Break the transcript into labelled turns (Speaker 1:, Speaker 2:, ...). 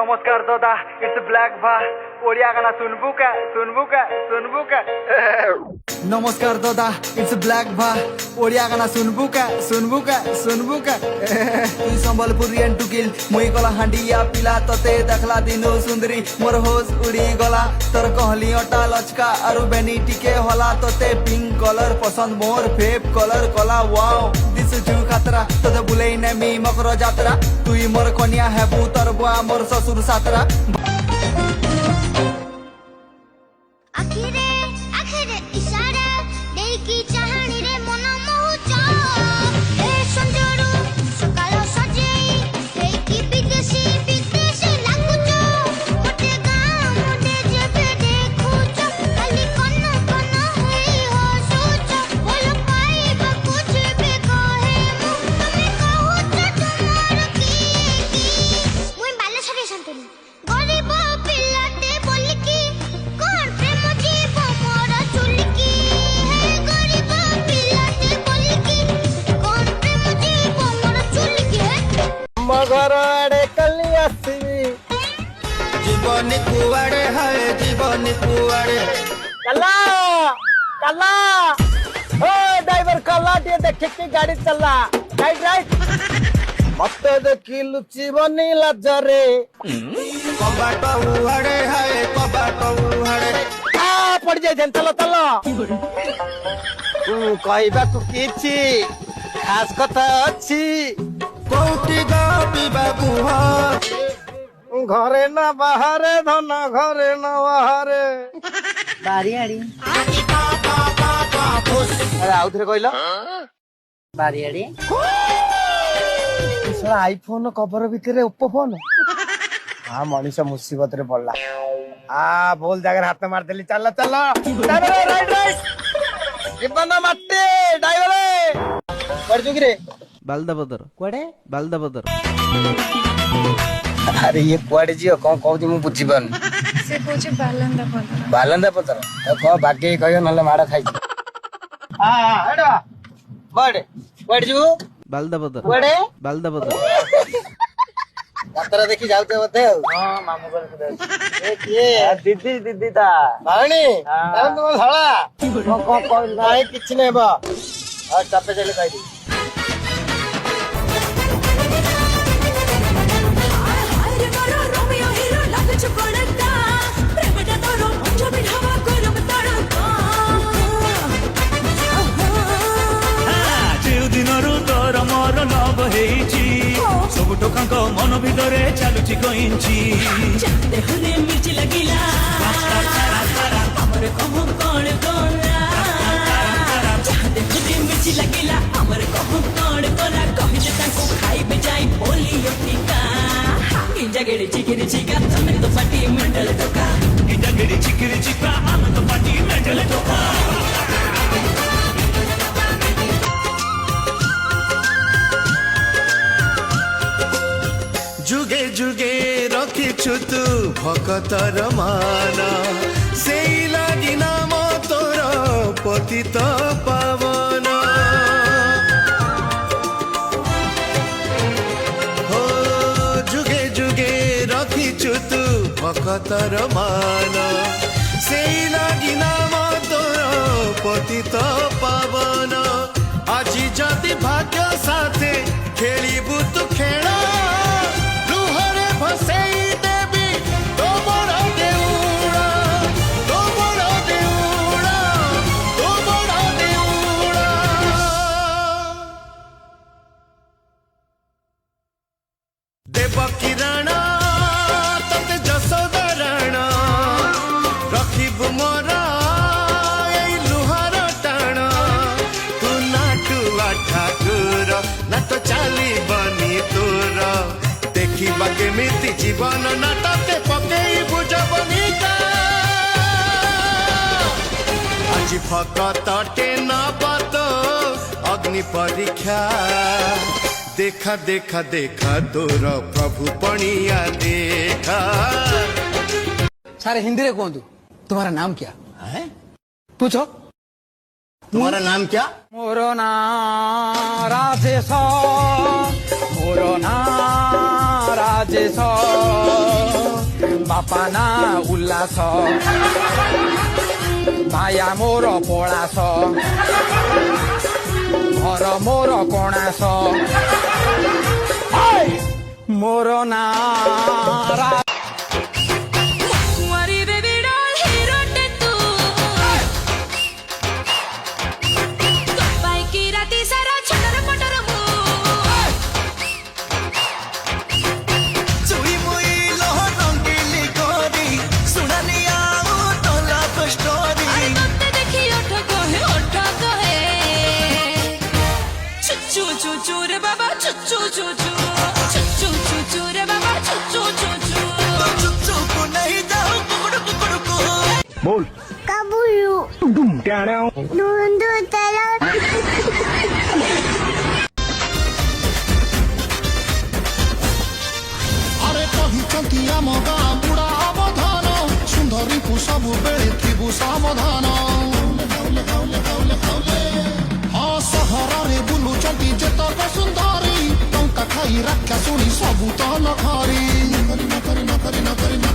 Speaker 1: नमस्कार दादा it's black भा ओडिया गाना सुनबू का नमस्कार दादा इट्स ब्लैक भा ओडिया गाना सुनबू का तू संबलपुरियन टुकिल मुई कला हांडिया पिला तते देखला दिनो सुंदरी मोर होश उड़ी गला तोर कहली अटा लचका आरु बेनी टिके होला तते पिंक कलर पसंद मोर फेव कलर कला वाओ दिस जू खतरा तते बुलेई ने मी मकर जात्रा तुई मोर कन्या हेबू तोर बुआ मोर ससुर सातरा
Speaker 2: आखिरे आखिरे इशारा देखी चाहनी रे मन मोहुचा ए संजोरू सकाळ सजेई देखी विदेशी लागुचो मोटे गाँ मोटे जेबे देखुचो खाली कन होई हसुचो बोल पाइबा कुछ भी कहे मु तुमे कहूचो तुमर की मुई बालेश्वरी शांतिनी गरीब पिलाटे बोलकी कोन प्रेम जीव मोर चुलकी हे गरीब पिलाटे बोलकी कोन प्रेम जीव मोर चुलकी
Speaker 1: मगर आड़े कली आसी
Speaker 3: जीवन कुआड़े है जीवन कुआड़े
Speaker 1: कला कला ओ ड्राइवर कला टे देखे के गाड़ी चला राइट मत देखी लुची बनी लजरे
Speaker 3: कबाट उहाड़े है कबाट उहाड़े
Speaker 1: आ पड़ जाए चलो तू कहबा तू किछि खास कथा अछि
Speaker 3: कोटी गापी बाबू
Speaker 1: घरे ना बाहरे धन घरे ना बाहरे
Speaker 4: बारियाड़ी
Speaker 1: अरे आउ थरे कहलो
Speaker 4: बारियाड़ी
Speaker 1: साला आईफोन कवर भितर ओप्पो फोन हाँ मनीष मुसीबत रे पड़ला आ बोल जागर हाथ में मार देली चल राइट जीवन माते ड्राइवर कर जुगी रे
Speaker 5: बालदाबदर
Speaker 1: कोड़े
Speaker 5: बालदाबदर
Speaker 1: अरे ये कोड़े जियो कौन कहू मु बुझी पान
Speaker 6: से पूछे
Speaker 1: बालंदा पतर कह भाग्य कहियो नले माड़ खाई हां हेडा बड़ बड़ जू
Speaker 5: बालदाबदर
Speaker 1: कोड़े
Speaker 5: बालदाबदर
Speaker 1: यात्रा देखी जाउते होते हां मामू बोल ए किए दीदी ता भाणी हां तुम साला को नाही किछ नै बा आ टपे चले कहि दी
Speaker 7: सबु टोकांक मन भितरे चालुची कइंची देहरे मिर्ची लगिला हमरे कहूं कोण कोला देहरे मिर्ची लगिला हमरे कहूं कोण कोला कहि दे ताको खाइबे जाई बोलियो टिका गिंजा गेड़ी चिकिरी चिका तमे तो पाटी मेंटल टोका गिंजा गेड़ी चिकिरी चिका हम तो पाटी मेंटल टोका
Speaker 3: जुगे जुगे रखिछु तू भक्तर मान से लगी नाम तोर पतित पावन हो जुगे जुगे रखिछु तू भक्तर मान से लगी नाम तोर पतित पावन आज जदि भाग्य साथे खेलिबु तू खेला किराणा तते जसोदा राणा रखिबु मोरा ए लुहार टाणा तू नाटुआ ठाकुर ना तो चाली बनी तोर देखिबा केमिति जीवन नाटके पकेई बुझबनी का आज फकत टेना बात अग्नि परीक्षा देखा देखा देखा तोर प्रभु पणिया देखा
Speaker 8: सारे हिंदी रे कहतु तुम्हारा नाम क्या है पूछो
Speaker 3: तुम्हारा नाम क्या
Speaker 8: मोरो नाम राजेश मोरो नाम राजेश ପାନା ଉଲ୍ଲାସ ମାୟା ମୋର ପଳାସ ଘର ମୋର କଣାସ ମୋର ନାଁ
Speaker 7: କୁଆଁରୀ baby doll hero ଟେ ତୁ ତୋ ପାଇକି ରାତି ସାରା ଛଟର ପଟର ମୁଁ
Speaker 1: চুই মুই লহ রঙ্গিলি করি শুনানি আউ তোলা স্টোরি
Speaker 7: আরে তোতে দেখি ওঠ কহে চুচু চুচু রে বাবা চুচু চুচু চুচু চুচু রে বাবা চুচু চুচু
Speaker 1: চুচু কো नहीं जाओ কুকুড় কুকুড় কো
Speaker 2: Kabulu. Dundu tala.
Speaker 3: ଆରେ କହିଛନ୍ତି ଆମ ଗାଁ ବୁଢ଼ା ଅବଧାନ ସୁନ୍ଦରୀକୁ ସବୁବେଳେ ଥିବୁ ସାବଧାନ ହଁ ସହରରେ ବୁଲୁଛନ୍ତି ଯେତକ ସୁନ୍ଦରୀ ଟଙ୍କା ଖାଇ ରାକ୍ଷା ଶୁଣି ସବୁ ତ ନଖରି ନକରି ନକରି ନକରି ନକରି